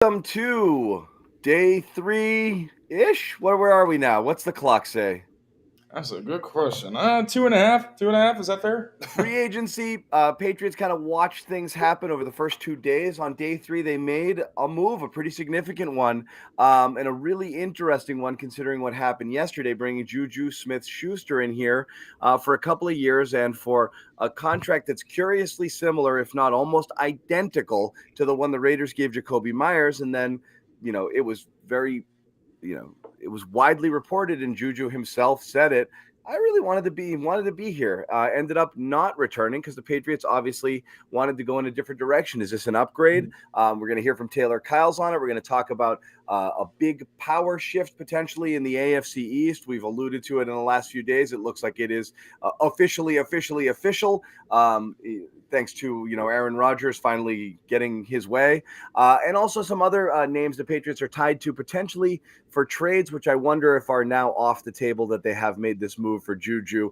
Welcome to day three-ish. Where are we now? What's the clock say? That's a good question. Two and a half. Two and a half. Is that fair? Free agency. Patriots kind of watched things happen over the first 2 days. On day three, they made a move, a pretty significant one, and a really interesting one considering what happened yesterday, bringing Juju Smith-Schuster in here for a couple of years and for a contract that's curiously similar, if not almost identical, to the one the Raiders gave Jacoby Myers. And then, it was it was widely reported, and Juju himself said it. I really wanted to be here. Ended up not returning because the Patriots obviously wanted to go in a different direction. Is this an upgrade? We're going to hear from Taylor Kyles on it. We're going to talk about a big power shift potentially in the AFC East. We've alluded to it in the last few days. It looks like it is officially official. Thanks to Aaron Rodgers finally getting his way, and also some other names the Patriots are tied to potentially for trades, which I wonder if are now off the table that they have made this move for Juju.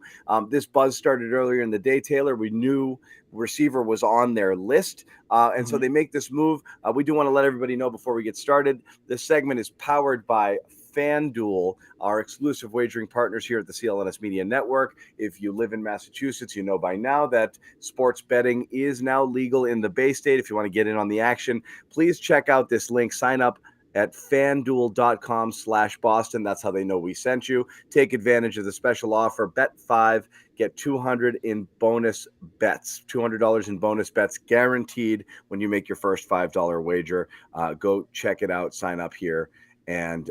This buzz started earlier in the day, Taylor. We knew receiver was on their list, and so they make this move. We do want to let everybody know before we get started, this segment is powered by FanDuel, our exclusive wagering partners here at the CLNS Media Network. If you live in Massachusetts, you know by now that sports betting is now legal in the Bay State. If you want to get in on the action, please check out this link. Sign up at fanduel.com/Boston. That's how they know we sent you. Take advantage of the special offer. Bet 5, get 200 in bonus bets. $200 in bonus bets guaranteed when you make your first $5 wager. Go check it out. Sign up here and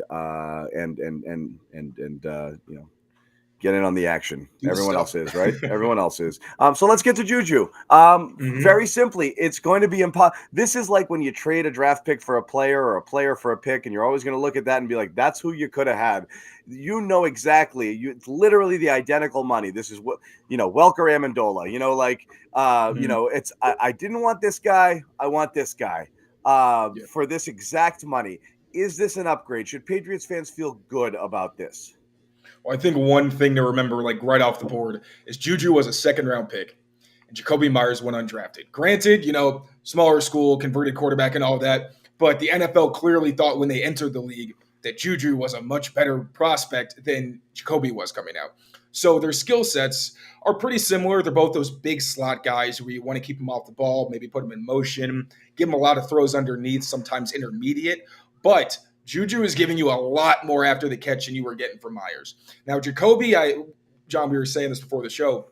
get in on the action. Everyone else is, right? Everyone else is. So let's get to Juju. Very simply, it's going to be impossible. This is like when you trade a draft pick for a player or a player for a pick, and you're always going to look at that and be like, that's who you could have had. You know exactly. It's literally the identical money. This is what, Welker Amendola, it's, I didn't want this guy. I want this guy for this exact money. Is this an upgrade? Should Patriots fans feel good about this? Well, I think one thing to remember, like right off the board, is Juju was a second round pick, and Jacoby Myers went undrafted. Granted, smaller school, converted quarterback, and all that, but the NFL clearly thought when they entered the league that Juju was a much better prospect than Jacoby was coming out. So their skill sets are pretty similar. They're both those big slot guys where you want to keep them off the ball, maybe put them in motion, give them a lot of throws underneath, sometimes intermediate. But Juju is giving you a lot more after the catch than you were getting from Myers. Now, Jacoby, John, we were saying this before the show.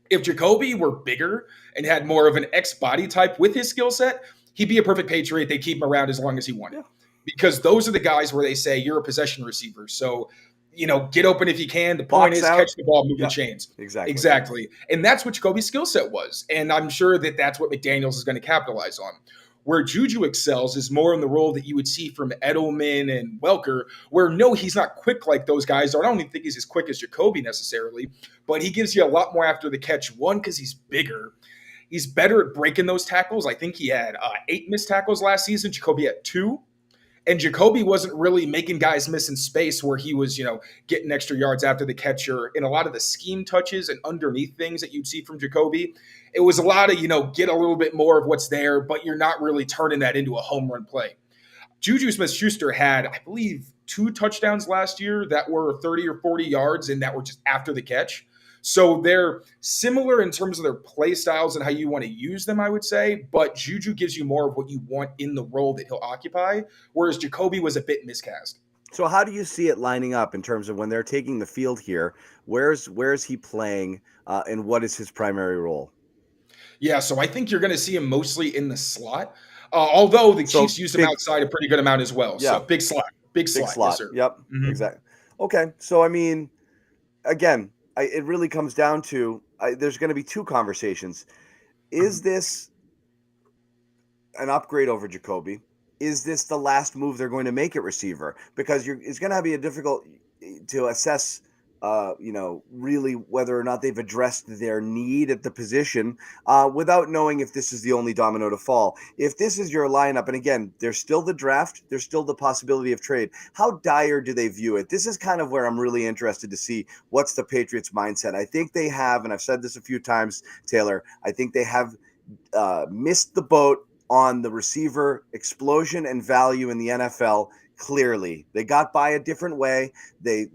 If Jacoby were bigger and had more of an X body type with his skill set, he'd be a perfect Patriot. They keep him around as long as he wanted. Because those are the guys where they say you're a possession receiver. So, get open if you can. The point is catch the ball, move the chains. Exactly. And that's what Jacoby's skill set was. And I'm sure that that's what McDaniels is going to capitalize on. Where Juju excels is more in the role that you would see from Edelman and Welker, where no, he's not quick like those guys. I don't even think he's as quick as Jacoby necessarily, but he gives you a lot more after the catch. One, because he's bigger. He's better at breaking those tackles. I think he had 8 missed tackles last season. Jacoby had 2. And Jacoby wasn't really making guys miss in space where he was, getting extra yards after the catcher. In a lot of the scheme touches and underneath things that you'd see from Jacoby, it was a lot of, get a little bit more of what's there, but you're not really turning that into a home run play. Juju Smith-Schuster had, I believe, 2 touchdowns last year that were 30 or 40 yards and that were just after the catch. So they're similar in terms of their play styles and how you want to use them, I would say. But Juju gives you more of what you want in the role that he'll occupy, whereas Jacoby was a bit miscast. So how do you see it lining up in terms of when they're taking the field here? Where's he playing, and what is his primary role? Yeah, so I think you're going to see him mostly in the slot, although the Chiefs used him outside a pretty good amount as well. Yeah. So big slot. Yes, sir. Yep, exactly. Okay, so I mean, again, it really comes down to there's going to be 2 conversations. Is this an upgrade over Jacoby? Is this the last move they're going to make at receiver? Because it's going to be difficult to assess, really whether or not they've addressed their need at the position without knowing if this is the only domino to fall. If this is your lineup, and again, there's still the draft, there's still the possibility of trade. How dire do they view it? This is kind of where I'm really interested to see what's the Patriots' mindset. I think they have, and I've said this a few times, Taylor, I think they have missed the boat on the receiver explosion and value in the NFL. Clearly, they got by a different way. They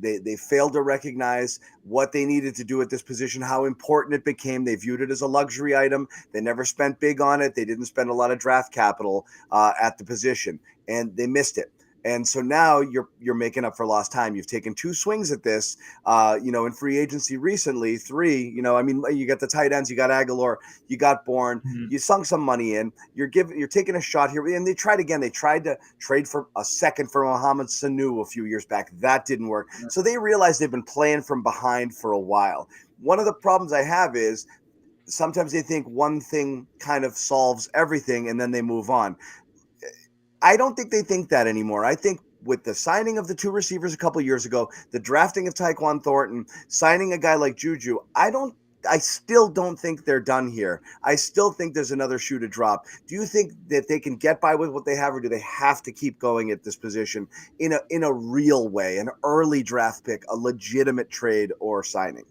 failed to recognize what they needed to do at this position, how important it became. They viewed it as a luxury item. They never spent big on it. They didn't spend a lot of draft capital at the position, and they missed it. And so now you're making up for lost time. You've taken 2 swings at this, in free agency recently, 3. You got the tight ends, you got Aguilar, you got Bourne, you sunk some money in. You're taking a shot here, and they tried again. They tried to trade for a second for Mohamed Sanu a few years back. That didn't work. So they realized they've been playing from behind for a while. One of the problems I have is sometimes they think one thing kind of solves everything, and then they move on. I don't think they think that anymore. I think with the signing of the 2 receivers a couple of years ago, the drafting of Tyquan Thornton, signing a guy like Juju, I still don't think they're done here. I still think there's another shoe to drop. Do you think that they can get by with what they have, or do they have to keep going at this position in a real way, an early draft pick, a legitimate trade or signing?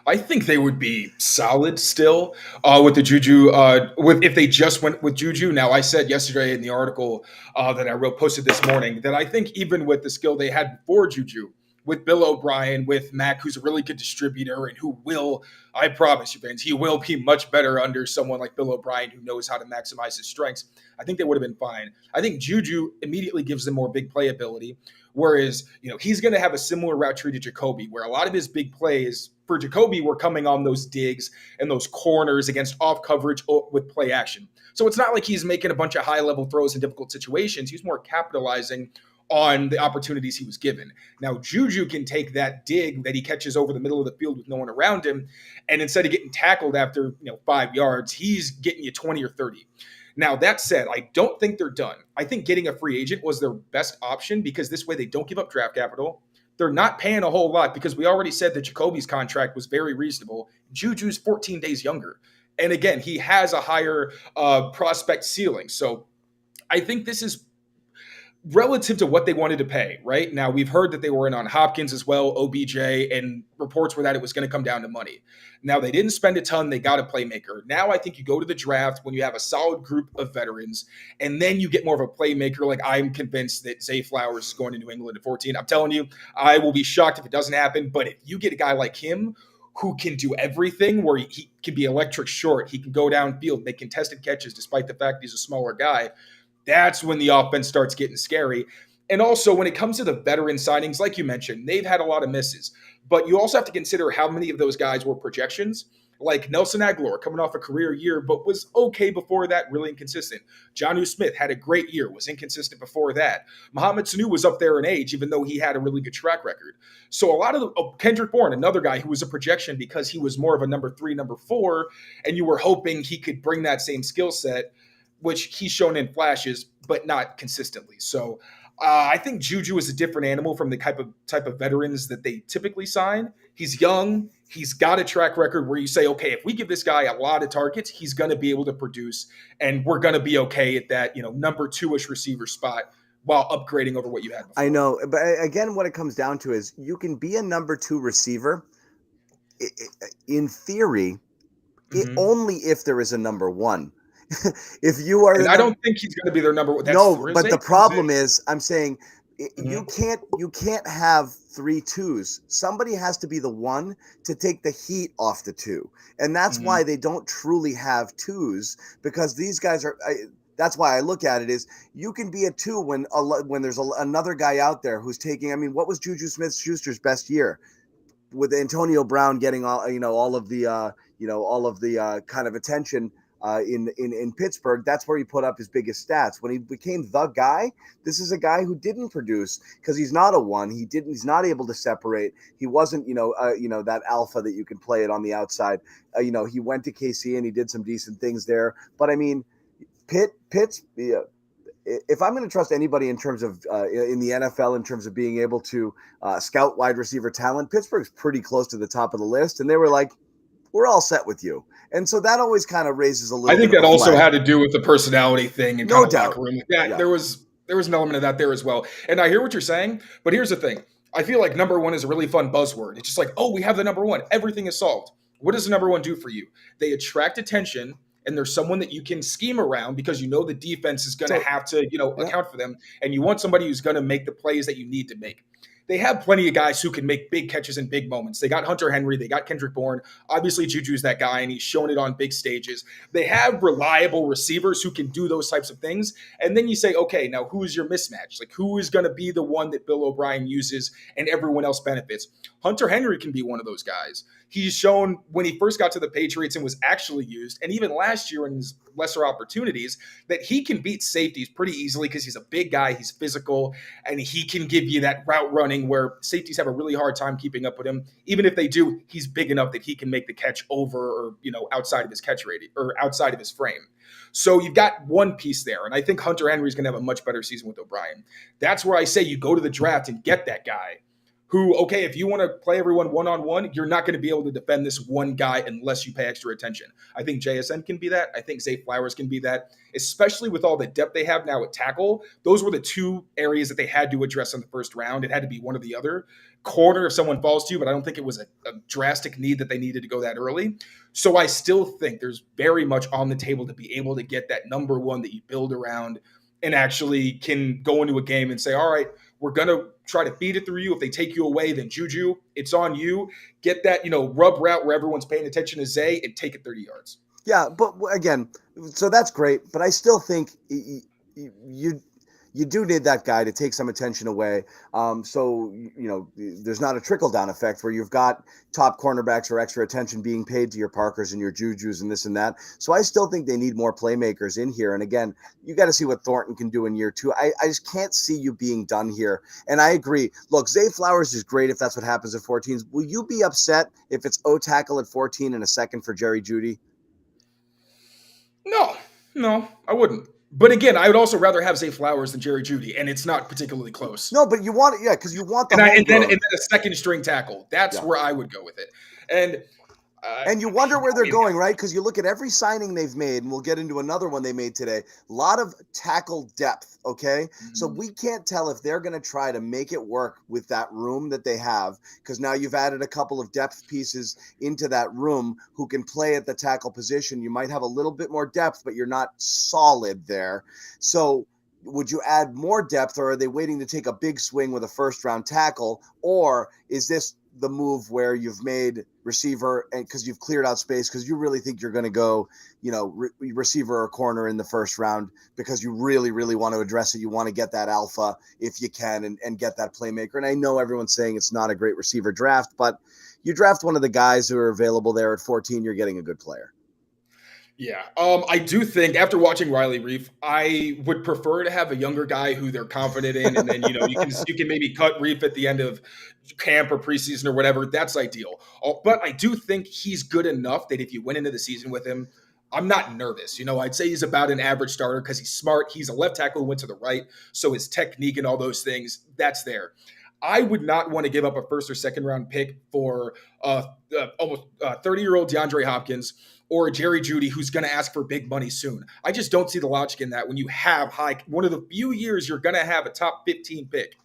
I think they would be solid still with the Juju. If they just went with Juju. Now, I said yesterday in the article that I posted this morning that I think even with the skill they had before Juju, with Bill O'Brien, with Mac, who's a really good distributor and who will, I promise you, fans, he will be much better under someone like Bill O'Brien who knows how to maximize his strengths. I think they would have been fine. I think Juju immediately gives them more big play ability. Whereas, he's going to have a similar route tree to Jacoby, where a lot of his big plays for Jacoby were coming on those digs and those corners against off coverage with play action. So it's not like he's making a bunch of high level throws in difficult situations. He's more capitalizing on the opportunities he was given. Now, Juju can take that dig that he catches over the middle of the field with no one around him, and instead of getting tackled after 5 yards, he's getting you 20 or 30. Now, that said, I don't think they're done. I think getting a free agent was their best option because this way they don't give up draft capital. They're not paying a whole lot because we already said that Jacoby's contract was very reasonable. Juju's 14 days younger. And again, he has a higher prospect ceiling. So I think this is relative to what they wanted to pay, right? Now, we've heard that they were in on Hopkins as well, OBJ, and reports were that it was going to come down to money. Now, they didn't spend a ton. They got a playmaker. Now, I think you go to the draft when you have a solid group of veterans, and then you get more of a playmaker. Like, I'm convinced that Zay Flowers is going to New England at 14. I'm telling you, I will be shocked if it doesn't happen. But if you get a guy like him who can do everything, where he can be electric short, he can go downfield, make contested catches despite the fact he's a smaller guy, that's when the offense starts getting scary. And also, when it comes to the veteran signings, like you mentioned, they've had a lot of misses. But you also have to consider how many of those guys were projections. Like Nelson Aguilar, coming off a career year, but was okay before that, really inconsistent. Juju Smith had a great year, was inconsistent before that. Mohamed Sanu was up there in age, even though he had a really good track record. So a lot of Kendrick Bourne, another guy who was a projection because he was more of a number 3, number 4, and you were hoping he could bring that same skill set, which he's shown in flashes, but not consistently. So I think Juju is a different animal from the type of veterans that they typically sign. He's young. He's got a track record where you say, okay, if we give this guy a lot of targets, he's going to be able to produce, and we're going to be okay at that, number 2-ish receiver spot while upgrading over what you had before. I know, but again, what it comes down to is you can be a number 2 receiver in theory, only if there is a number 1. If you are, and I don't think he's going to be their number 1. No, but the problem is, I'm saying you can't have 3 2s. Somebody has to be the 1 to take the heat off the 2, and that's why they don't truly have 2s, because these guys are. That's why I look at it is you can be a 2 when there's another guy out there who's taking. I mean, what was Juju Smith-Schuster's best year? With Antonio Brown getting all of the kind of attention in Pittsburgh, that's where he put up his biggest stats. When he became the guy, this is a guy who didn't produce because he's not a 1. He's not able to separate. He wasn't that alpha that you can play it on the outside. He went to KC and he did some decent things there. But I mean, Pitt's. If I'm going to trust anybody in terms of in the NFL in terms of being able to scout wide receiver talent, Pittsburgh's pretty close to the top of the list, and they were like, we're all set with you. And so that always kind of raises a little. I think that also had to do with the personality thing and no kind of doubt. locker room. Yeah, there was an element of that there as well. And I hear what you're saying, but here's the thing. I feel like number 1 is a really fun buzzword. It's just like, oh, we have the number 1. Everything is solved. What does the number 1 do for you? They attract attention, and there's someone that you can scheme around because you know the defense is going to have to, yeah. account for them, and you want somebody who's going to make the plays that you need to make. They have plenty of guys who can make big catches in big moments. They got Hunter Henry, they got Kendrick Bourne. Obviously, Juju's that guy, and he's shown it on big stages. They have reliable receivers who can do those types of things. And then you say, okay, now who is your mismatch? Like, who is going to be the one that Bill O'Brien uses and everyone else benefits? Hunter Henry can be one of those guys. He's shown when he first got to the Patriots and was actually used, and even last year in his lesser opportunities, that he can beat safeties pretty easily because he's a big guy, he's physical, and he can give you that route running where safeties have a really hard time keeping up with him. Even if they do, he's big enough that he can make the catch over or, outside of his catch rating or outside of his frame. So you've got one piece there, and I think Hunter Henry is going to have a much better season with O'Brien. That's where I say you go to the draft and get that guy who, okay, if you want to play everyone one-on-one, you're not going to be able to defend this one guy unless you pay extra attention. I think JSN can be that. I think Zay Flowers can be that, especially with all the depth they have now at tackle. Those were the two areas that they had to address in the first round. It had to be one or the other. Corner if someone falls to you, but I don't think it was a drastic need that they needed to go that early. So I still think there's very much on the table to be able to get that number one that you build around and actually can go into a game and say, all right, we're going to try to feed it through you. If they take you away, then Juju, it's on you. Get that, rub route where everyone's paying attention to Zay and take it 30 yards. Yeah, but again, so that's great, but I still think you do need that guy to take some attention away. So there's not a trickle-down effect where you've got top cornerbacks or extra attention being paid to your Parkers and your Jujus and this and that. So I still think they need more playmakers in here. And again, you got to see what Thornton can do in year two. I just can't see you being done here. And I agree. Look, Zay Flowers is great if that's what happens at 14. Will you be upset if it's O tackle at 14 and a second for Jerry Jeudy? No, I wouldn't. But again, I would also rather have Zay Flowers than Jerry Jeudy, and it's not particularly close. No, but you want it, because you want the and then a second string tackle. That's where I would go with it. And you wonder where they're going, right? Because you look at every signing they've made, and we'll get into another one they made today. A lot of tackle depth, okay? Mm-hmm. So we can't tell if they're going to try to make it work with that room that they have, because now you've added a couple of depth pieces into that room who can play at the tackle position. You might have a little bit more depth, but you're not solid there. So would you add more depth, or are they waiting to take a big swing with a first-round tackle, or is this the move where you've made receiver and because you've cleared out space because you really think you're going to go, receiver or corner in the first round because you really, really want to address it. You want to get that alpha if you can and get that playmaker. And I know everyone's saying it's not a great receiver draft, but you draft one of the guys who are available there at 14, you're getting a good player. Yeah, I do think after watching Riley Reef, I would prefer to have a younger guy who they're confident in, and then you can maybe cut Reef at the end of camp or preseason or whatever. That's ideal. But I do think he's good enough that if you went into the season with him, I'm not nervous. I'd say he's about an average starter because he's smart. He's a left tackle who went to the right, so his technique and all those things, that's there. I would not want to give up a first or second round pick for almost 30-year-old DeAndre Hopkins or Jerry Jeudy, who's going to ask for big money soon. I just don't see the logic in that when you have one of the few years you're going to have a top 15 pick.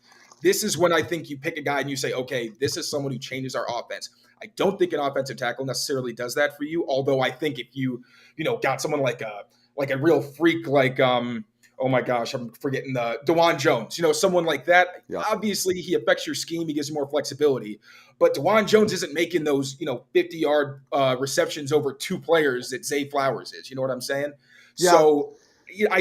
This is when I think you pick a guy and you say, okay, this is someone who changes our offense. I don't think an offensive tackle necessarily does that for you. Although I think if you got someone like a real freak, like, oh my gosh, I'm forgetting DeJuan Jones, someone like that. Yeah. Obviously he affects your scheme. He gives you more flexibility, but DeJuan Jones isn't making those, 50-yard receptions over two players that Zay Flowers is. You know what I'm saying? Yeah.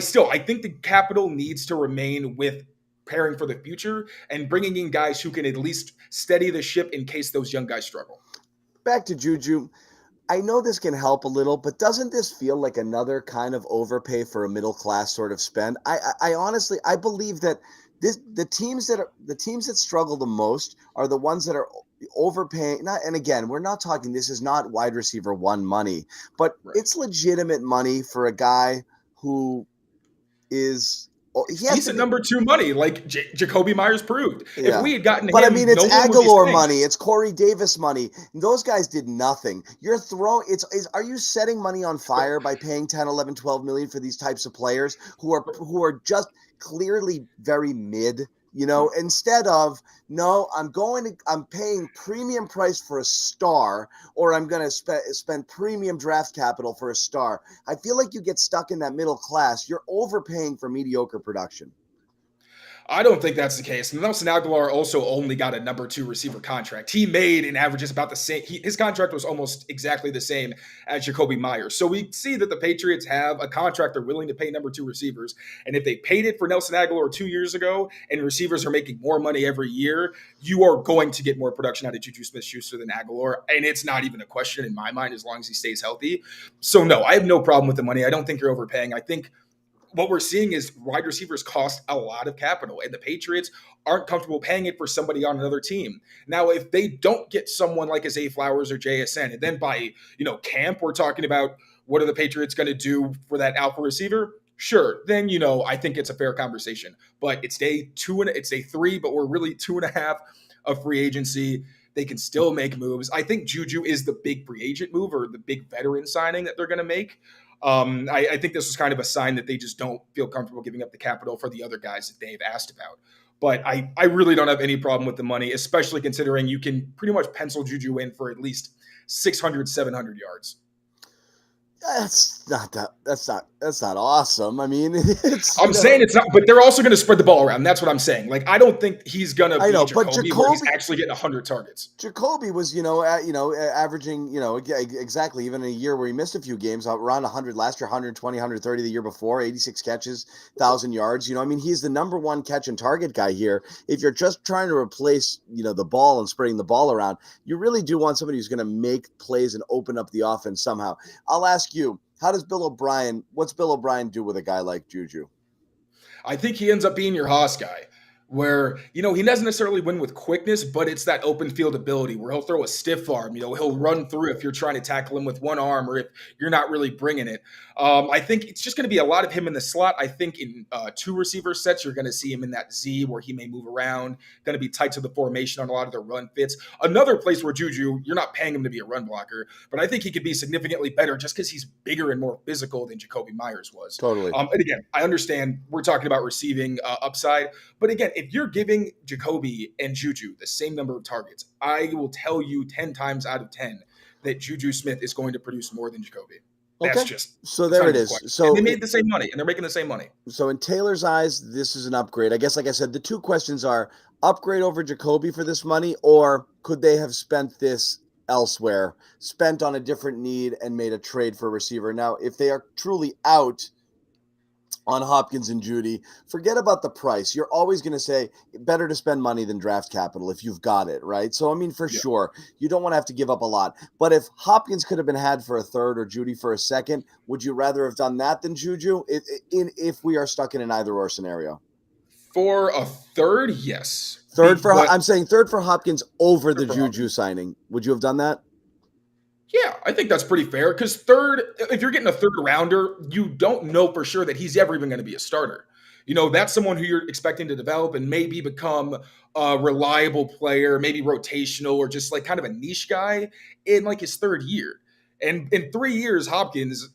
So I think the capital needs to remain with preparing for the future and bringing in guys who can at least steady the ship in case those young guys struggle. Back to Juju. I know this can help a little, but doesn't this feel like another kind of overpay for a middle class sort of spend? I honestly, I believe that the teams that struggle the most are the ones that are overpaying. And again, we're not talking, this is not wide receiver one money, but right. It's legitimate money for a guy who is decent number two money, like Jacoby Myers proved. Yeah. If we had gotten but him, I mean, it's Aguilar money, it's Corey Davis money. Those guys did nothing. You're throwing are you setting money on fire by paying 10, 11, 12 million for these types of players who are just clearly very mid instead of, no, I'm paying premium price for a star, or I'm going to spend premium draft capital for a star. I feel like you get stuck in that middle class. You're overpaying for mediocre production. I don't think that's the case. Nelson Aguilar also only got a number 2 receiver contract. He made an average about the same. His contract was almost exactly the same as Jacoby Myers. So we see that the Patriots have a contract they're willing to pay number 2 receivers. And if they paid it for Nelson Aguilar 2 years ago and receivers are making more money every year, you are going to get more production out of Juju Smith-Schuster than Aguilar. And it's not even a question in my mind as long as he stays healthy. So no, I have no problem with the money. I don't think you're overpaying. I think what we're seeing is wide receivers cost a lot of capital, and the Patriots aren't comfortable paying it for somebody on another team. Now, if they don't get someone like a Zay Flowers or JSN, and then by camp, we're talking about what are the Patriots going to do for that alpha receiver? Sure, then I think it's a fair conversation. But it's day 2 and it's day 3, but we're really 2.5 of free agency. They can still make moves. I think Juju is the big free agent move or the big veteran signing that they're going to make. I think this was kind of a sign that they just don't feel comfortable giving up the capital for the other guys that they've asked about. But I really don't have any problem with the money, especially considering you can pretty much pencil Juju in for at least 600, 700 yards. That's not awesome. I mean, I'm saying it's not, but they're also going to spread the ball around. That's what I'm saying. Like, I don't think he's going to be Jacoby where he's actually getting 100 targets. Jacoby was, averaging, exactly, even in a year where he missed a few games, around 100 last year, 120, 130 the year before, 86 catches, 1,000 yards. He's the number 1 catch and target guy here. If you're just trying to replace, the ball and spreading the ball around, you really do want somebody who's going to make plays and open up the offense somehow. I'll ask you, what's Bill O'Brien do with a guy like Juju? I think he ends up being your Haas guy, where, he doesn't necessarily win with quickness, but it's that open field ability where he'll throw a stiff arm. He'll run through if you're trying to tackle him with one arm or if you're not really bringing it. I think it's just going to be a lot of him in the slot. I think in 2 receiver sets, you're going to see him in that Z where he may move around, going to be tight to the formation on a lot of the run fits. Another place where Juju, you're not paying him to be a run blocker, but I think he could be significantly better just because he's bigger and more physical than Jacoby Myers was. Totally. And again, I understand we're talking about receiving upside, but again, if you're giving Jacoby and Juju the same number of targets, I will tell you 10 times out of 10 that Juju Smith is going to produce more than Jacoby. That's just so there it is. So and they made the same money, and they're making the same money. So in Taylor's eyes, this is an upgrade. I guess, like I said, the 2 questions are upgrade over Jacoby for this money, or could they have spent this elsewhere, spent on a different need and made a trade for a receiver? Now, if they are truly out on Hopkins and Judy, forget about the price. You're always going to say better to spend money than draft capital if you've got it, right? So, I mean, for sure, you don't want to have to give up a lot. But if Hopkins could have been had for a third or Judy for a second, would you rather have done that than Juju if we are stuck in an either-or scenario? For a third, yes. I'm saying third for Hopkins over the Juju signing. Would you have done that? Yeah, I think that's pretty fair because third, if you're getting a third rounder, you don't know for sure that he's ever even going to be a starter. That's someone who you're expecting to develop and maybe become a reliable player, maybe rotational or just like kind of a niche guy in like his 3rd year. And in 3 years, Hopkins,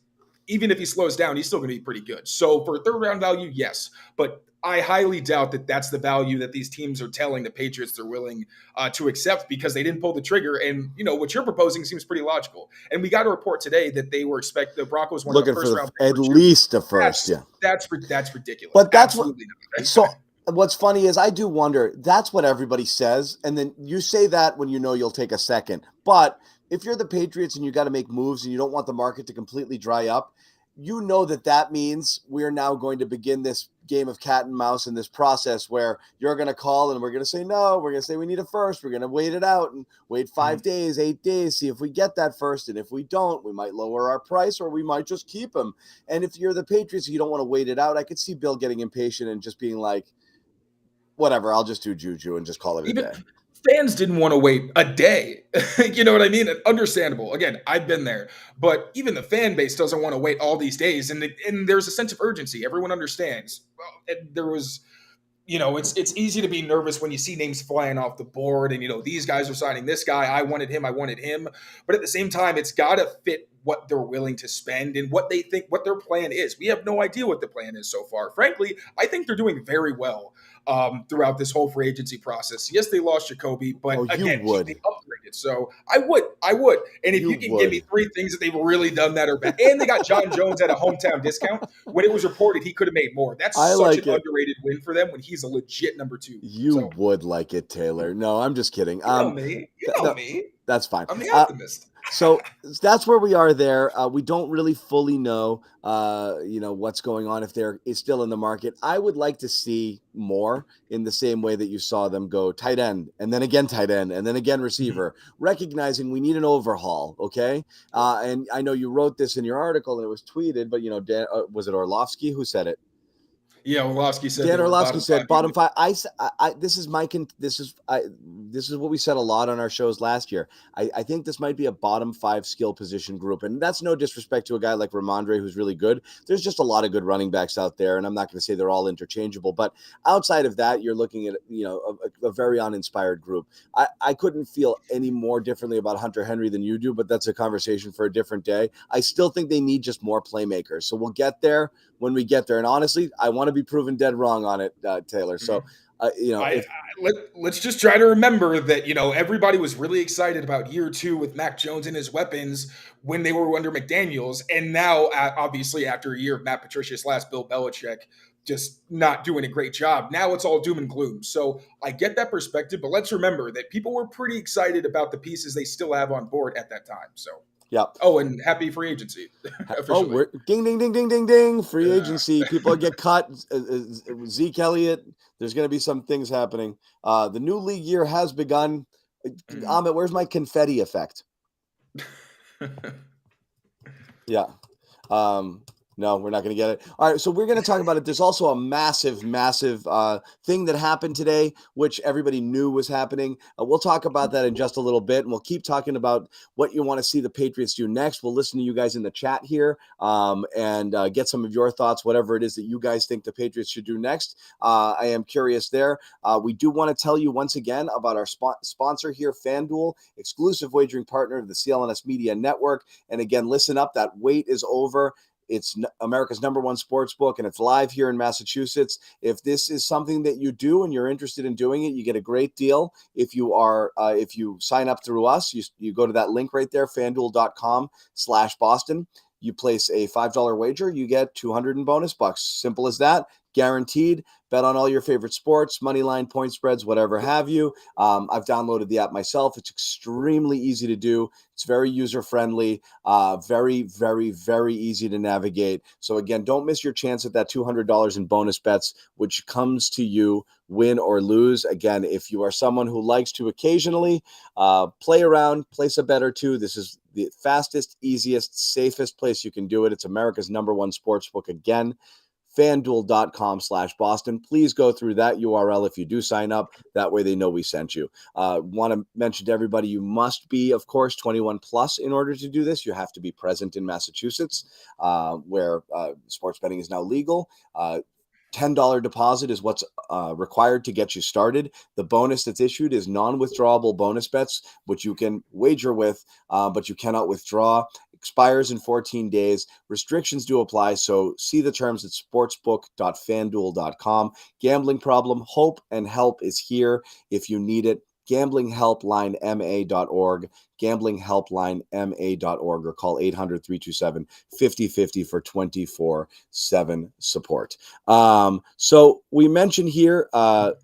even if he slows down, he's still going to be pretty good. So for 3rd round value, yes. But I highly doubt that that's the value that these teams are telling the Patriots they're willing to accept because they didn't pull the trigger. And, what you're proposing seems pretty logical. And we got a report today that they were the Broncos wanted looking the first round. At least a first, That's ridiculous. But that's absolutely not. So what's funny is I do wonder, that's what everybody says. And then you say that when you'll take a second. But if you're the Patriots and you got to make moves and you don't want the market to completely dry up, that means we're now going to begin this game of cat and mouse in this process where you're going to call and we're going to say, no, we're going to say we need a first. We're going to wait it out and wait 5 days, 8 days, see if we get that first. And if we don't, we might lower our price or we might just keep him. And if you're the Patriots, you don't want to wait it out. I could see Bill getting impatient and just being like, whatever, I'll just do Juju and just call it a day. Fans didn't want to wait a day. You know what I mean? Understandable. Again, I've been there. But even the fan base doesn't want to wait all these days. And there's a sense of urgency. Everyone understands. Well, there was, it's easy to be nervous when you see names flying off the board and, these guys are signing this guy. I wanted him. But at the same time, it's got to fit what they're willing to spend and what they think, what their plan is. We have no idea what the plan is so far. Frankly, I think they're doing very well. throughout this whole free agency process. Yes, they lost Jacoby, but You again, would. they upgraded. So I would. And if You you can give me would. 3 things that they've really done that are bad, and they got John Jones at a hometown discount. When it was reported he could have made more. That's I such an like it. underrated win for them when he's a legit number 2. You So would like it, Taylor. No, I'm just kidding. you know me. You know No, me. that's fine. I'm the optimist. So that's where we are there. We don't really fully know, what's going on if they're still in the market. I would like to see more in the same way that you saw them go tight end and then again tight end and then again receiver, recognizing we need an overhaul. Okay. And I know you wrote this in your article and it was tweeted, but Dan, was it Orlovsky who said it? Yeah, Orlovsky said Dan they were Orlovsky bottom said 5 bottom unit. 5. This is what we said a lot on our shows last year. I think this might be a bottom 5 skill position group, and that's no disrespect to a guy like Ramondre who's really good. There's just a lot of good running backs out there, and I'm not going to say they're all interchangeable, but outside of that, you're looking at a very uninspired group. I couldn't feel any more differently about Hunter Henry than you do, but that's a conversation for a different day. I still think they need just more playmakers, so we'll get there when we get there. And honestly, I want to be proven dead wrong on it, Taylor. So, let's just try to remember that everybody was really excited about year 2 with Mac Jones and his weapons when they were under McDaniels, and now obviously after a year of Matt Patricia's last Bill Belichick just not doing a great job, now it's all doom and gloom. So I get that perspective, but let's remember that people were pretty excited about the pieces they still have on board at that time. So. yeah. Oh, and happy free agency. Officially. We're ding, ding, ding, ding, ding, ding. Free agency. People get cut. Zeke Elliott. There's going to be some things happening. The new league year has begun. Amit, where's my confetti effect? Yeah. No, we're not going to get it. All right, so we're going to talk about it. There's also a massive, massive thing that happened today, which everybody knew was happening. We'll talk about that in just a little bit, and we'll keep talking about what you want to see the Patriots do next. We'll listen to you guys in the chat here and get some of your thoughts, whatever it is that you guys think the Patriots should do next. I am curious there. We do want to tell you once again about our sponsor here, FanDuel, exclusive wagering partner of the CLNS Media Network. And again, listen up, that wait is over. It's America's #1 sports book, and it's live here in Massachusetts. If this is something that you do and you're interested in doing it, you get a great deal. If you sign up through us, you go to that link right there, FanDuel.com/Boston. You place a $5 wager, you get 200 in bonus bucks. Simple as that. Guaranteed. Bet on all your favorite sports, money line, point spreads, whatever have you. I've downloaded the app myself. It's extremely easy to do. It's very user-friendly, very, very, very easy to navigate. So again, don't miss your chance at that $200 in bonus bets, which comes to you win or lose. Again, if you are someone who likes to occasionally play around, place a bet or two, this is the fastest, easiest, safest place you can do it. It's America's #1 sportsbook. Again, FanDuel.com/Boston. Please go through that URL if you do sign up. That way they know we sent you. Want to mention to everybody, you must be, of course, 21 plus in order to do this. You have to be present in Massachusetts, where sports betting is now legal. $10 deposit is what's required to get you started. The bonus that's issued is non-withdrawable bonus bets, which you can wager with, but you cannot withdraw. Expires in 14 days. Restrictions do apply, so see the terms at sportsbook.fanduel.com. Gambling problem, hope and help is here if you need it. gamblinghelplinema.org, gamblinghelplinema.org, or call 800-327-5050 for 24/7 support. So we mentioned here a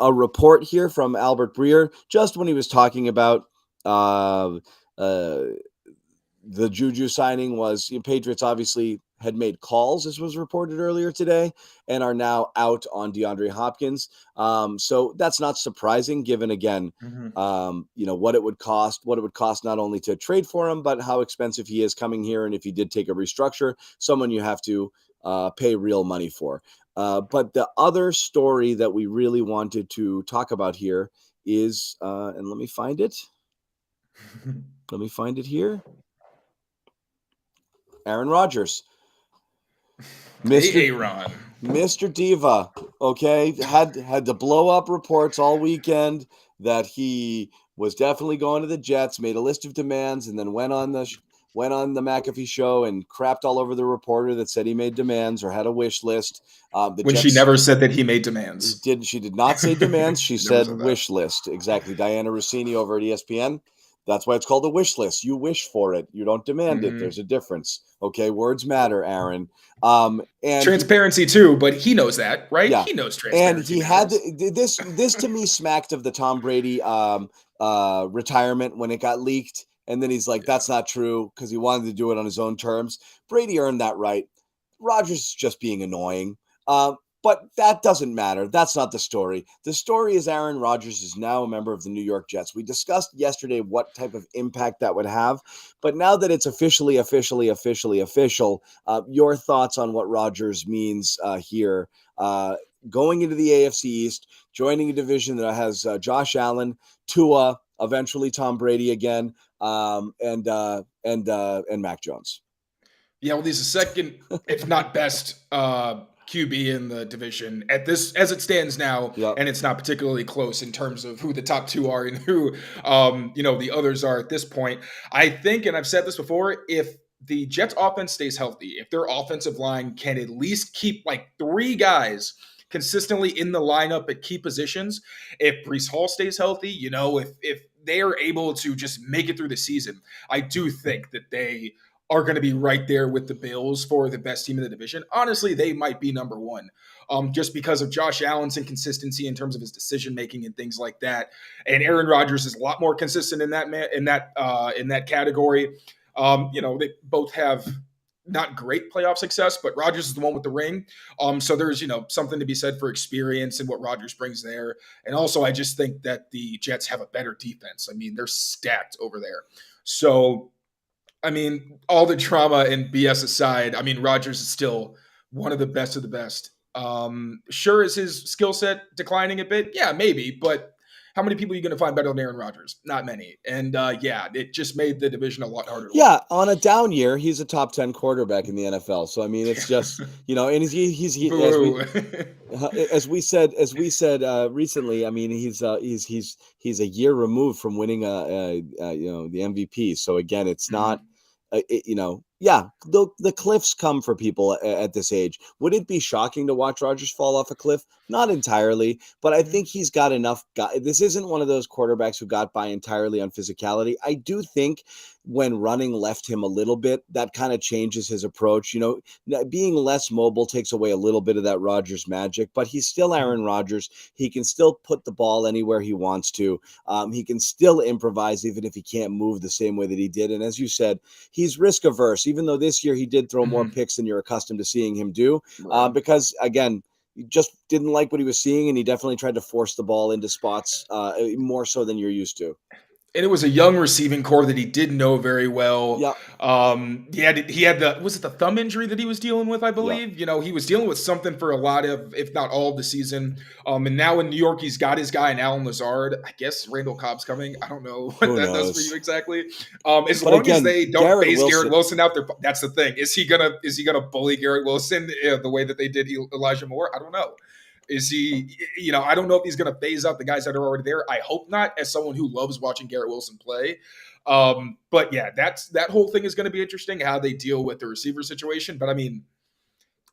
report here from Albert Breer, just when he was talking about the Juju signing was Patriots obviously had made calls, as was reported earlier today, and are now out on DeAndre Hopkins. So that's not surprising, given again, what it would cost not only to trade for him, but how expensive he is coming here, and if he did take a restructure, someone you have to pay real money for. But the other story that we really wanted to talk about here is, and let me find it. Let me find it here. Aaron Rodgers. Mr. Diva, okay, had the blow up reports all weekend that he was definitely going to the Jets, made a list of demands, and then went on the went on the McAfee show and crapped all over the reporter that said he made demands or had a wish list. The When she Jets never said that he made demands. she did not say demands. She Never said said that. wish list. Exactly. Diana Rossini over at ESPN. That's why it's called a wish list. You wish for it. You don't demand it. Mhm. There's a difference. Okay. Words matter, Aaron. And he, Transparency too, but he knows that, right? yeah. He knows And transparency he had matters. this to me smacked of the Tom Brady retirement when it got leaked. And then he's like, Yeah. that's not true because he wanted to do it on his own terms. Brady earned that right. Rodgers is just being annoying. But that doesn't matter. That's not the story. The story is Aaron Rodgers is now a member of the New York Jets. We discussed yesterday what type of impact that would have. But now that it's official, your thoughts on what Rodgers means here, going into the AFC East, joining a division that has Josh Allen, Tua, eventually Tom Brady again, and Mac Jones. Yeah, well, he's the second, if not best, QB in the division at this as it stands now, Yep. and it's not particularly close in terms of who the top two are and who the others are at this point. I think, and I've said this before, if the Jets offense stays healthy, if their offensive line can at least keep like three guys consistently in the lineup at key positions, if Brees Hall stays healthy, if they are able to just make it through the season, I do think that they are going to be right there with the Bills for the best team in the division. Honestly, they might be number one, just because of Josh Allen's inconsistency in terms of his decision making and things like that. And Aaron Rodgers is a lot more consistent in that category. They both have not great playoff success, but Rodgers is the one with the ring. So there's something to be said for experience and what Rodgers brings there. And also, I just think that the Jets have a better defense. I mean, they're stacked over there. So I mean, all the drama and BS aside, I mean, Rodgers is still one of the best. Sure, is his skill set declining a bit? Yeah, maybe, but how many people are you going to find better than Aaron Rodgers? Not many. And yeah, it just made the division a lot harder to win. Yeah, on a down year, he's a top 10 quarterback in the NFL. So I mean, it's just and Boo. as we said recently. I mean, he's a year removed from winning the MVP. So again, it's not Mhm. yeah, the cliffs come for people at this age. Would it be shocking to watch Rodgers fall off a cliff? Not entirely, but I think he's got enough. This isn't one of those quarterbacks who got by entirely on physicality. I do think when running left him a little bit, that kind of changes his approach. Being less mobile takes away a little bit of that Rodgers magic, but he's still Aaron Rodgers. He can still put the ball anywhere he wants to. He can still improvise, even if he can't move the same way that he did. And as you said, he's risk averse, even though this year he did throw more Mhm. picks than you're accustomed to seeing him do, Right. because, again, he just didn't like what he was seeing, and he definitely tried to force the ball into spots more so than you're used to. And it was a young receiving core that he didn't know very well. Yep. He had was it the thumb injury that he was dealing with, I Yep. believe? He was dealing with something for a lot of, if not all of the season. And now in New York, he's got his guy in Alan Lazard. I guess Randall Cobb's coming. I don't know what Who that does for knows? you exactly. As But long as again, they don't Garrett phase Garrett Wilson. Wilson out there, that's the thing. Is he gonna bully Garrett Wilson the way that they did Elijah Moore? I don't know. Is he, I don't know if he's going to phase out the guys that are already there. I hope not, as someone who loves watching Garrett Wilson play. But yeah, that whole thing is going to be interesting, how they deal with the receiver situation. But I mean,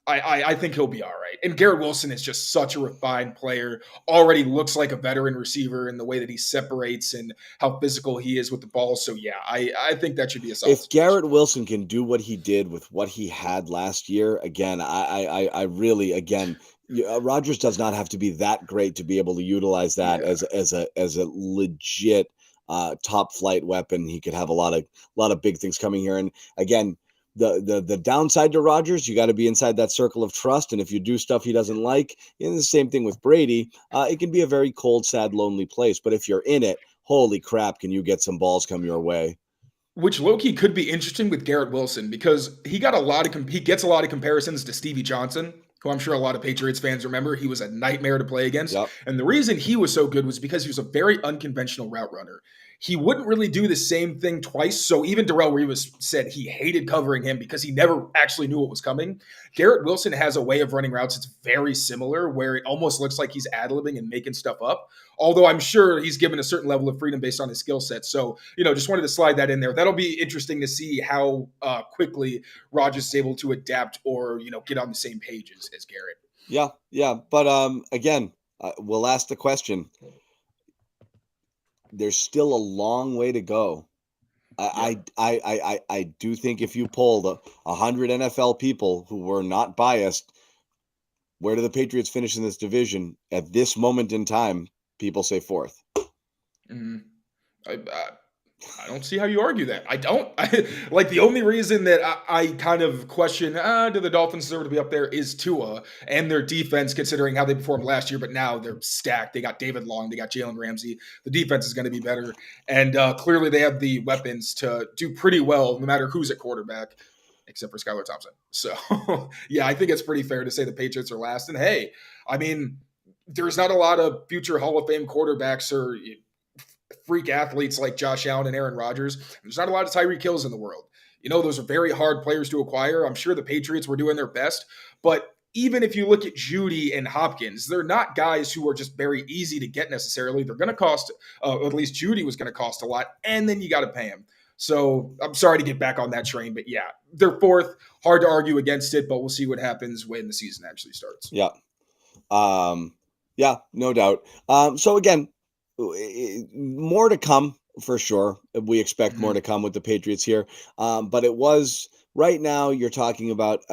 I think he'll be all right. And Garrett Wilson is just such a refined player, already looks like a veteran receiver in the way that he separates and how physical he is with the ball. So yeah, I think that should be a solid If situation. Garrett Wilson can do what he did with what he had last year, again, I really, again, Rodgers does not have to be that great to be able to utilize that Yeah. as a legit top flight weapon. He could have a lot of big things coming here. And again, the downside to Rodgers, you got to be inside that circle of trust. And if you do stuff he doesn't like, the same thing with Brady, it can be a very cold, sad, lonely place. But if you're in it, holy crap, can you get some balls come your way? Which low-key could be interesting with Garrett Wilson because he gets a lot of comparisons to Stevie Johnson, who I'm sure a lot of Patriots fans remember. He was a nightmare to play against. Yep. And the reason he was so good was because he was a very unconventional route runner. he wouldn't really do the same thing twice. So even Darrelle Revis said he hated covering him because he never actually knew what was coming. Garrett Wilson has a way of running routes that's very similar, where it almost looks like he's ad-libbing and making stuff up. Although I'm sure he's given a certain level of freedom based on his skill set. So, just wanted to slide that in there. That'll be interesting to see how quickly Rodgers is able to adapt or, get on the same page as Garrett. Yeah. But again, we'll ask the question. There's still a long way to go. I do think if you polled 100 NFL people who were not biased, where do the Patriots finish in this division at this moment in time? People say fourth. Mm-hmm. I don't see how you argue that. I don't. Like the only reason that I kind of question, do the Dolphins deserve to be up there is Tua and their defense, considering how they performed last year. But now they're stacked. They got David Long. They got Jalen Ramsey. The defense is going to be better. And clearly they have the weapons to do pretty well, no matter who's at quarterback, except for Skylar Thompson. So, yeah, I think it's pretty fair to say the Patriots are last. And hey, I mean, there's not a lot of future Hall of Fame quarterbacks or freak athletes like Josh Allen and Aaron Rodgers. There's not a lot of Tyreek Hills in the world. Those are very hard players to acquire. I'm sure the Patriots were doing their best, but even if you look at Judy and Hopkins, they're not guys who are just very easy to get necessarily. They're going to cost, at least Judy was going to cost a lot, and then you got to pay him. So I'm sorry to get back on that train, but yeah, they're fourth. Hard to argue against it, but we'll see what happens when the season actually starts. Yeah. Yeah, no doubt. So again, more to come for sure. We expect more to come with the Patriots here. But it was right now you're talking about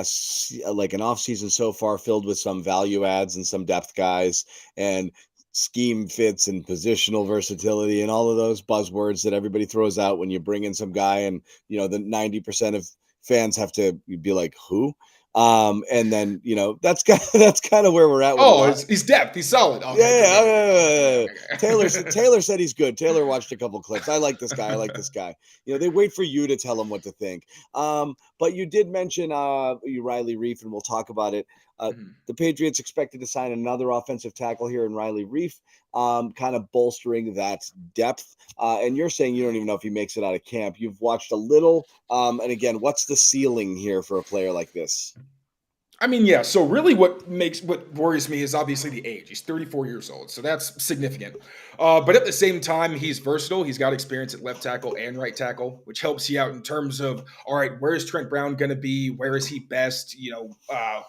like an offseason so far filled with some value adds and some depth guys and scheme fits and positional versatility and all of those buzzwords that everybody throws out when you bring in some guy and the 90% of fans have to be like, who? And then that's kind of where we're at. With he's depth. He's solid. Okay, yeah. Taylor said he's good. Taylor watched a couple clips. I like this guy. They wait for you to tell them what to think. But you did mention Riley Reef, and we'll talk about it. The Patriots expected to sign another offensive tackle here in Riley Reef, kind of bolstering that depth. And you're saying you don't even know if he makes it out of camp. You've watched a little. And again, what's the ceiling here for a player like this? I mean, yeah. So really what worries me is obviously the age. He's 34 years old, so that's significant. But at the same time, he's versatile. He's got experience at left tackle and right tackle, which helps you out in terms of, all right, where is Trent Brown going to be? Where is he best?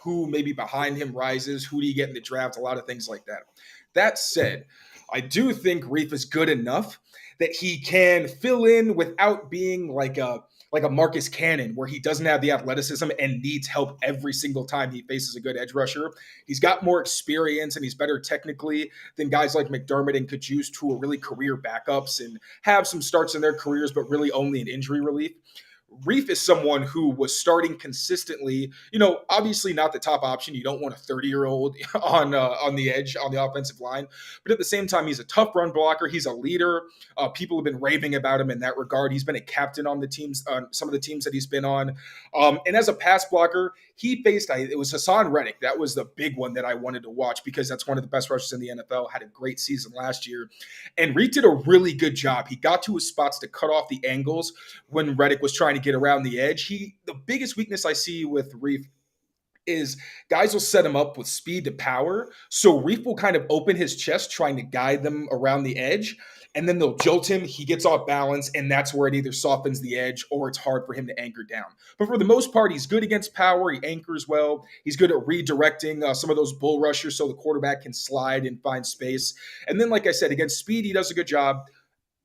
Who maybe behind him rises? Who do you get in the draft? A lot of things like that. That said, I do think Reef is good enough that he can fill in without being like a Marcus Cannon, where he doesn't have the athleticism and needs help every single time he faces a good edge rusher. He's got more experience and he's better technically than guys like McDermott and Kajus, who are really career backups and have some starts in their careers, but really only in injury relief. Reef is someone who was starting consistently, obviously not the top option. You don't want a 30-year-old on the edge on the offensive line. But at the same time, he's a tough run blocker. He's a leader. People have been raving about him in that regard. He's been a captain on the teams, some of the teams that he's been on. And as a pass blocker, he faced, it was Hassan Reddick. That was the big one that I wanted to watch because that's one of the best rushers in the NFL, had a great season last year. And Reef did a really good job. He got to his spots to cut off the angles when Reddick was trying to get around the edge. The biggest weakness I see with Reef is guys will set him up with speed to power. So Reef will kind of open his chest trying to guide them around the edge. And then they'll jolt him. He gets off balance. And that's where it either softens the edge or it's hard for him to anchor down. But for the most part, he's good against power. He anchors well. He's good at redirecting some of those bull rushers so the quarterback can slide and find space. And then, like I said, against speed, he does a good job.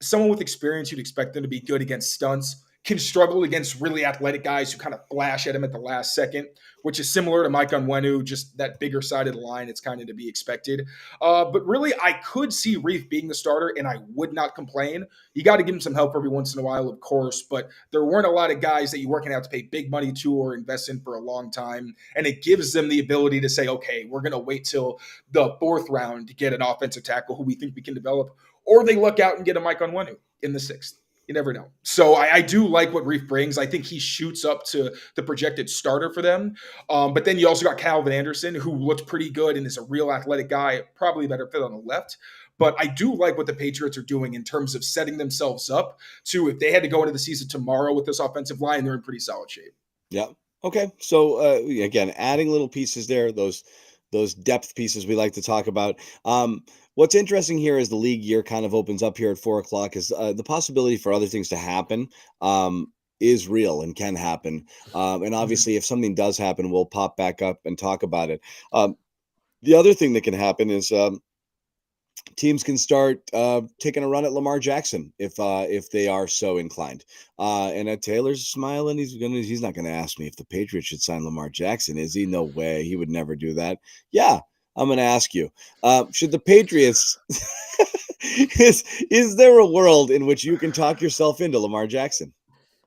Someone with experience, you'd expect them to be good against stunts. Can struggle against really athletic guys who kind of flash at him at the last second, which is similar to Mike Onwenu, just that bigger side of the line. It's kind of to be expected. But really, I could see Reef being the starter, and I would not complain. You got to give him some help every once in a while, of course, but there weren't a lot of guys that you weren't going to have to pay big money to or invest in for a long time. And it gives them the ability to say, okay, we're going to wait till the fourth round to get an offensive tackle who we think we can develop, or they look out and get a Mike Onwenu in the sixth. You never know. So I do like what Reef brings. I think he shoots up to the projected starter for them. But then you also got Calvin Anderson, who looked pretty good and is a real athletic guy, probably a better fit on the left. But I do like what the Patriots are doing in terms of setting themselves up to, if they had to go into the season tomorrow with this offensive line, they're in pretty solid shape. Yeah. Okay. So again, adding little pieces there, those depth pieces we like to talk about. What's interesting here is the league year kind of opens up here at 4:00 is the possibility for other things to happen is real and can happen. And obviously, if something does happen, we'll pop back up and talk about it. The other thing that can happen is teams can start taking a run at Lamar Jackson if they are so inclined. And Taylor's smiling. He's not gonna ask me if the Patriots should sign Lamar Jackson, is he? No way. He would never do that. Yeah, I'm gonna ask you. Should the Patriots is there a world in which you can talk yourself into Lamar Jackson?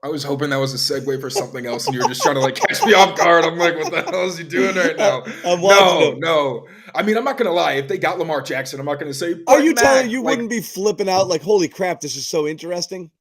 I was hoping that was a segue for something else, and you were just trying to like catch me off guard. I'm like, what the hell is he doing right now? I'm watching him. No. I mean, I'm not gonna lie. If they got Lamar Jackson, I'm not gonna say. Are you Mac, telling you like, wouldn't be flipping out like, holy crap, this is so interesting?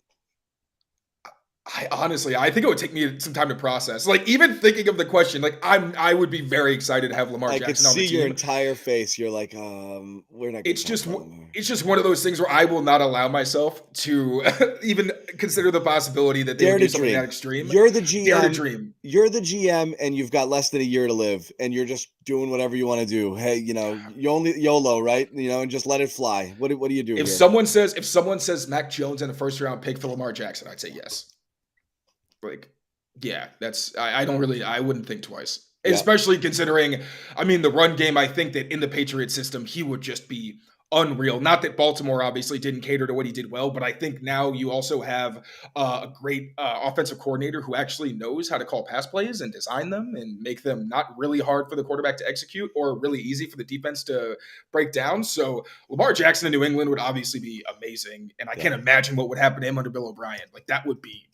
I think it would take me some time to process. Like, even thinking of the question, like I would be very excited to have Lamar I could Jackson on the see team. your entire face. You're like, we're not. It's just one of those things where I will not allow myself to even consider the possibility that they would do something that extreme. You're the GM. Dare to dream. You're the GM, and you've got less than a year to live, and you're just doing whatever you want to do. Hey, you only YOLO, right? And just let it fly. What do you do? If someone says Mac Jones and a first round pick for Lamar Jackson, I'd say yes. Like, yeah, I wouldn't think twice. Yeah. Especially considering, I mean, the run game, I think that in the Patriot system, he would just be unreal. Not that Baltimore obviously didn't cater to what he did well, but I think now you also have a great offensive coordinator who actually knows how to call pass plays and design them and make them not really hard for the quarterback to execute or really easy for the defense to break down. So Lamar Jackson in New England would obviously be amazing. And I can't imagine what would happen to him under Bill O'Brien. Like, that would be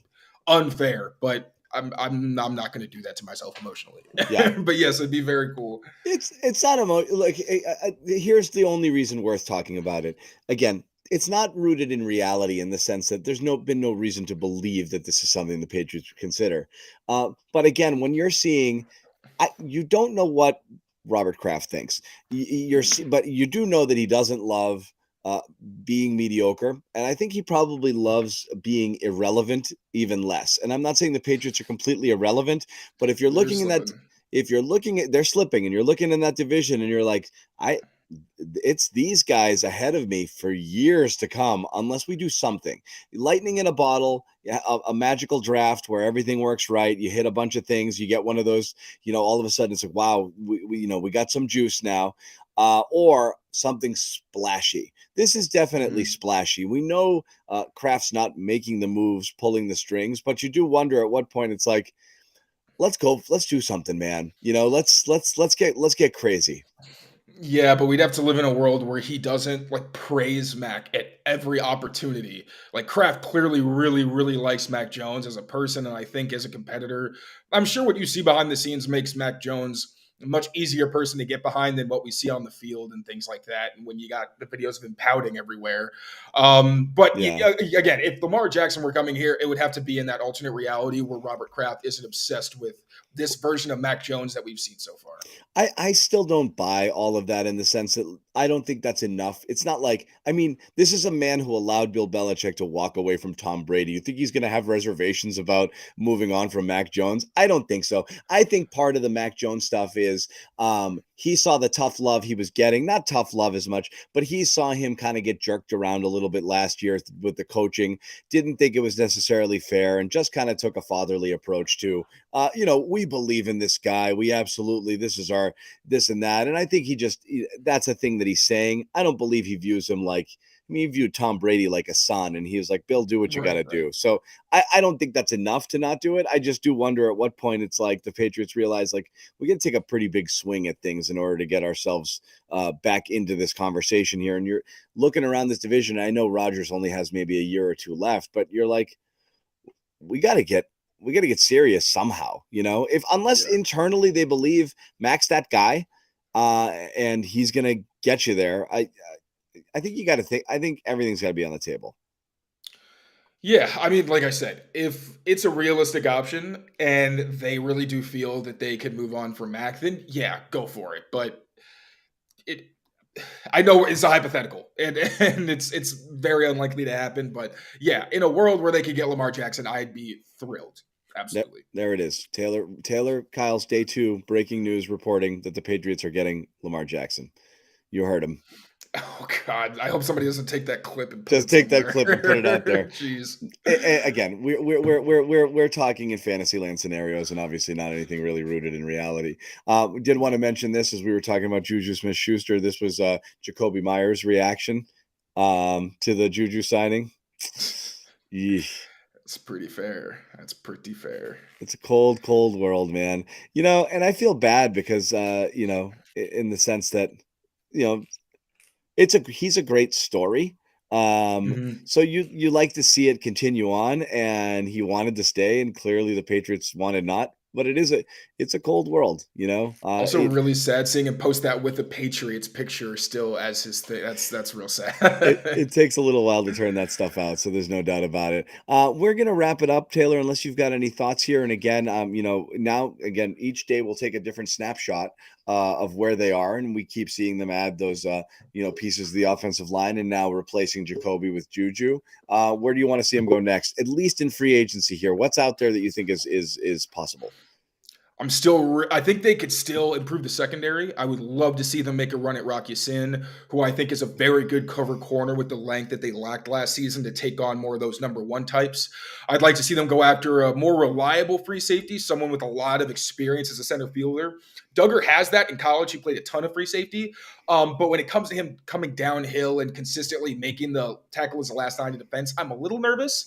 unfair, but I'm not going to do that to myself emotionally. Yeah, but yes, it'd be very cool. It's not like here's the only reason worth talking about it. Again, it's not rooted in reality in the sense that there's been no reason to believe that this is something the Patriots would consider. But again, when you're seeing, you don't know what Robert Kraft thinks. But you do know that he doesn't love being mediocre, and I think he probably loves being irrelevant even less. And I'm not saying the Patriots are completely irrelevant, but if you're looking in that, they're slipping, and you're looking in that division, and you're like, it's these guys ahead of me for years to come, unless we do something. Lightning in a bottle, a magical draft where everything works right. You hit a bunch of things, you get one of those, all of a sudden it's like, wow, we got some juice now. Or something splashy. This is definitely splashy. We know Kraft's not making the moves, pulling the strings, but you do wonder at what point it's like, let's go, let's do something, man. Let's get crazy. Yeah, but we'd have to live in a world where he doesn't like praise Mac at every opportunity. Like, Kraft clearly really, really likes Mac Jones as a person, and I think as a competitor. I'm sure what you see behind the scenes makes Mac Jones a much easier person to get behind than what we see on the field and things like that. And when you got the videos of him pouting everywhere. But again, if Lamar Jackson were coming here, it would have to be in that alternate reality where Robert Kraft isn't obsessed with this version of Mac Jones that we've seen so far. I still don't buy all of that in the sense that I don't think that's enough. It's not like, I mean, this is a man who allowed Bill Belichick to walk away from Tom Brady. You think he's going to have reservations about moving on from Mac Jones? I don't think so. I think part of the Mac Jones stuff is he saw the tough love he was getting, not tough love as much, but he saw him kind of get jerked around a little bit last year with the coaching, didn't think it was necessarily fair, and just kind of took a fatherly approach to, we believe in this guy. We absolutely, this is our this and that. And I think that's a thing that he's saying. I don't believe he views him like, he viewed Tom Brady like a son, and he was like, Bill, do what you got to do. So I don't think that's enough to not do it. I just do wonder at what point it's like the Patriots realize, like, we got to take a pretty big swing at things in order to get ourselves back into this conversation here. And you're looking around this division. I know Rodgers only has maybe a year or two left, but you're like, we got to get serious somehow, unless internally they believe Mac's that guy and he's going to get you there. I think you got to think, I think everything's got to be on the table. Yeah, I mean, like I said, if it's a realistic option and they really do feel that they can move on from Mac, then yeah, go for it. But it, I know it's a hypothetical, and it's very unlikely to happen. But yeah, in a world where they could get Lamar Jackson, I'd be thrilled. Yep, Absolutely. there it is. Taylor Kyle's day 2 breaking news reporting that the Patriots are getting Lamar Jackson. You heard him. Oh God, I hope somebody doesn't take that clip and put Just it take that somewhere. clip and put it out there. Jeez. Again, we're talking in fantasy land scenarios, and obviously not anything really rooted in reality. We did want to mention this as we were talking about Juju Smith-Schuster. This was Jacoby Myers' reaction to the Juju signing. Yeesh. That's pretty fair. That's pretty fair. It's a cold, cold world, man. And I feel bad because in the sense that, you know, he's a great story. Mhm. So you like to see it continue on, and he wanted to stay, and clearly the Patriots wanted not. But it's a cold world, Also, it really sad seeing him post that with the Patriots picture still as his thing. That's real it sad. it takes a little while to turn that stuff out, so there's no doubt about it. We're gonna wrap it up, Taylor, unless you've got any thoughts here. And again, now again, each day we'll take a different snapshot of where they are, and we keep seeing them add those pieces of the offensive line, and now replacing Jacoby with Juju. Where do you want to see him go next? At least in free agency here, what's out there that you think is possible? I think they could still improve the secondary. I would love to see them make a run at Rocky Sin, who I think is a very good cover corner with the length that they lacked last season to take on more of those number one types. I'd like to see them go after a more reliable free safety, someone with a lot of experience as a center fielder. Duggar has that in college. He played a ton of free safety. But when it comes to him coming downhill and consistently making the tackle as the last line of defense, I'm a little nervous.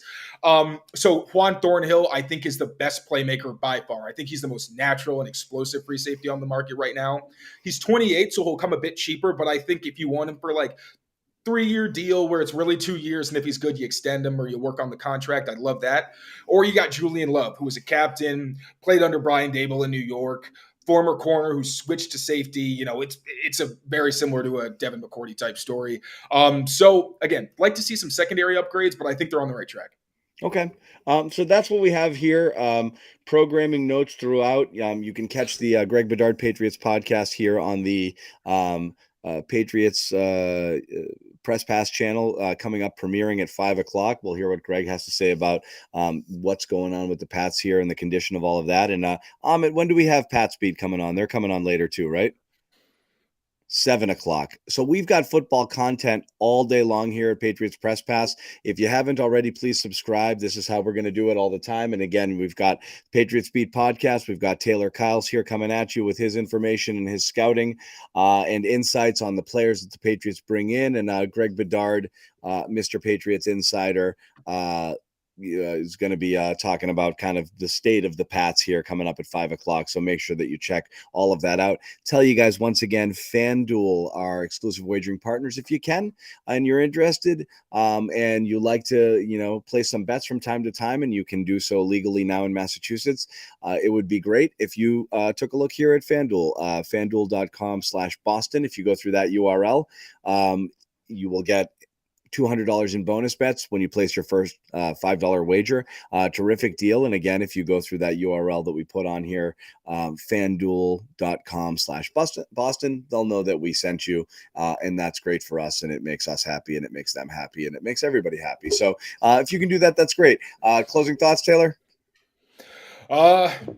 So Juan Thornhill, I think, is the best playmaker by far. I think he's the most natural and explosive free safety on the market right now. He's 28, so he'll come a bit cheaper, but I think if you want him for like 3-year deal where it's really 2 years, and if he's good, you extend him or you work on the contract. I'd love that. Or you got Julian Love, who was a captain, played under Brian Dable in New York, former corner who switched to safety. It's a very similar to a Devin McCourty type story. So again, like to see some secondary upgrades, but I think they're on the right track. Okay. So that's what we have here. Programming notes throughout. You can catch the Greg Bedard Patriots podcast here on the Patriots Press Pass channel coming up, premiering at 5:00. We'll hear what Greg has to say about what's going on with the Pats here and the condition of all of that. And Amit, when do we have Pat Speed coming on? They're coming on later too, right? 7:00. So we've got football content all day long here at Patriots Press Pass. If you haven't already, please subscribe. This is how we're going to do it all the time. And again, we've got Patriots Beat Podcast. We've got Taylor Kyles here coming at you with his information and his scouting and insights on the players that the Patriots bring in. And Greg Bedard, Mr. Patriots Insider, is going to be talking about kind of the state of the Pats here coming up at 5:00. So make sure that you check all of that out. Tell you guys once again, FanDuel, our exclusive wagering partners, if you can, and you're interested and you like to, play some bets from time to time, and you can do so legally now in Massachusetts. It would be great if you took a look here at FanDuel, fanduel.com/Boston. If you go through that URL, you will get $200 in bonus bets when you place your first $5 wager. Terrific deal. And again, if you go through that URL that we put on here, fanduel.com/Boston, they'll know that we sent you. And that's great for us. And it makes us happy, and it makes them happy, and it makes everybody happy. So if you can do that, that's great. Closing thoughts, Taylor?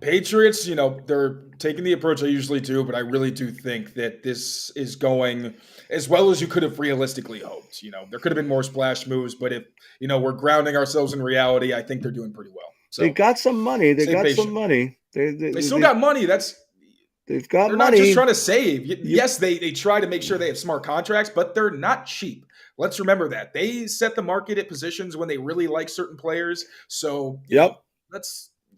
Patriots, they're taking the approach I usually do, but I really do think that this is going as well as you could have realistically hoped. There could have been more splash moves, but if, we're grounding ourselves in reality, I think they're doing pretty well. So they got some money. They got patient. some money. They still got money. They've got They're money. not just trying to save. Yes, they try to make sure they have smart contracts, but they're not cheap. Let's remember that. They set the market at positions when they really like certain players. So, Yep.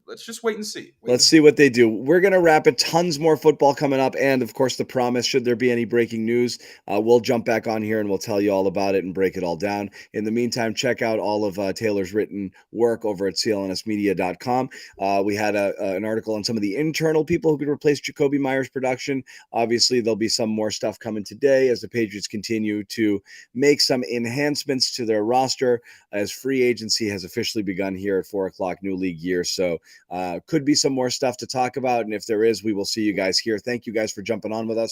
let's just wait and see. Let's see what they do. We're going to wrap it. Tons more football coming up. And of course, the promise, should there be any breaking news, we'll jump back on here and we'll tell you all about it and break it all down. In the meantime, check out all of Taylor's written work over at clnsmedia.com. We had an article on some of the internal people who could replace Jacoby Myers' production. Obviously, there'll be some more stuff coming today as the Patriots continue to make some enhancements to their roster as free agency has officially begun here at 4 o'clock new league year. So could be some more stuff to talk about. And if there is, we will see you guys here. Thank you guys for jumping on with us.